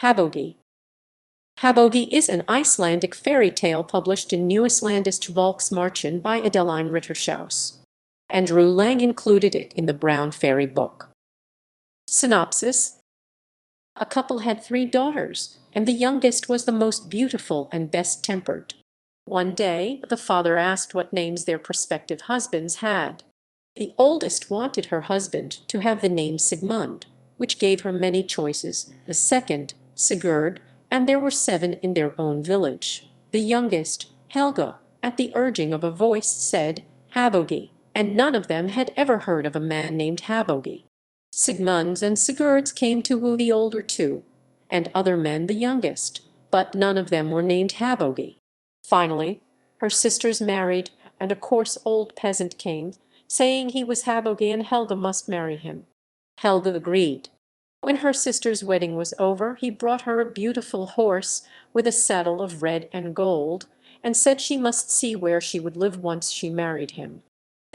Habogi. Habogi is an Icelandic fairy tale published in Neuislandische Volksmärchen by Adeline Rittershaus. Andrew Lang included it in the Brown Fairy book. Synopsis: a couple had 3 daughters, and the youngest was the most beautiful and best-tempered. One day, the father asked what names their prospective husbands had. The oldest wanted her husband to have the name Sigmund, which gave her many choices, the second, Sigurd, and there were 7 in their own village. The youngest, Helga, at the urging of a voice said, Habogi, and none of them had ever heard of a man named Habogi. Sigmunds and Sigurds came to woo the older 2, and other men the youngest, but none of them were named Habogi. Finally, her sisters married, and a coarse old peasant came, saying he was Habogi and Helga must marry him. Helga agreed. When her sister's wedding was over, he brought her a beautiful horse with a saddle of red and gold, and said she must see where she would live once she married him.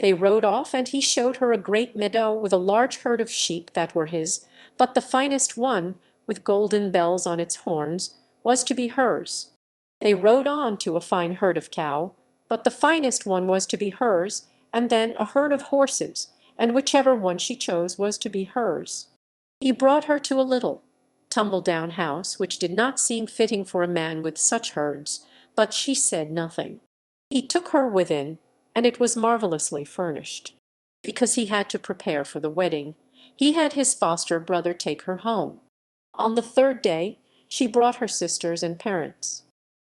They rode off, and he showed her a great meadow with a large herd of sheep that were his, but the finest one, with golden bells on its horns, was to be hers. They rode on to a fine herd of cow, but the finest one was to be hers, and then a herd of horses, and whichever one she chose was to be hers. He brought her to a little, tumble-down house, which did not seem fitting for a man with such herds, but she said nothing. He took her within, and it was marvelously furnished. Because he had to prepare for the wedding, he had his foster brother take her home. On the 3rd day, she brought her sisters and parents.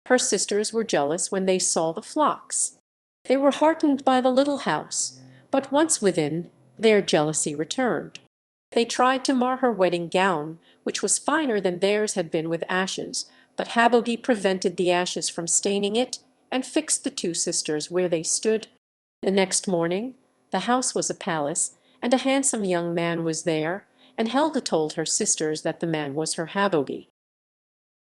Her sisters were jealous when they saw the flocks. They were heartened by the little house, but once within, their jealousy returned. They tried to mar her wedding gown, which was finer than theirs had been, with ashes, but Habogi prevented the ashes from staining it, and fixed the 2 sisters where they stood. The next morning, the house was a palace, and a handsome young man was there, and Helga told her sisters that the man was her Habogi.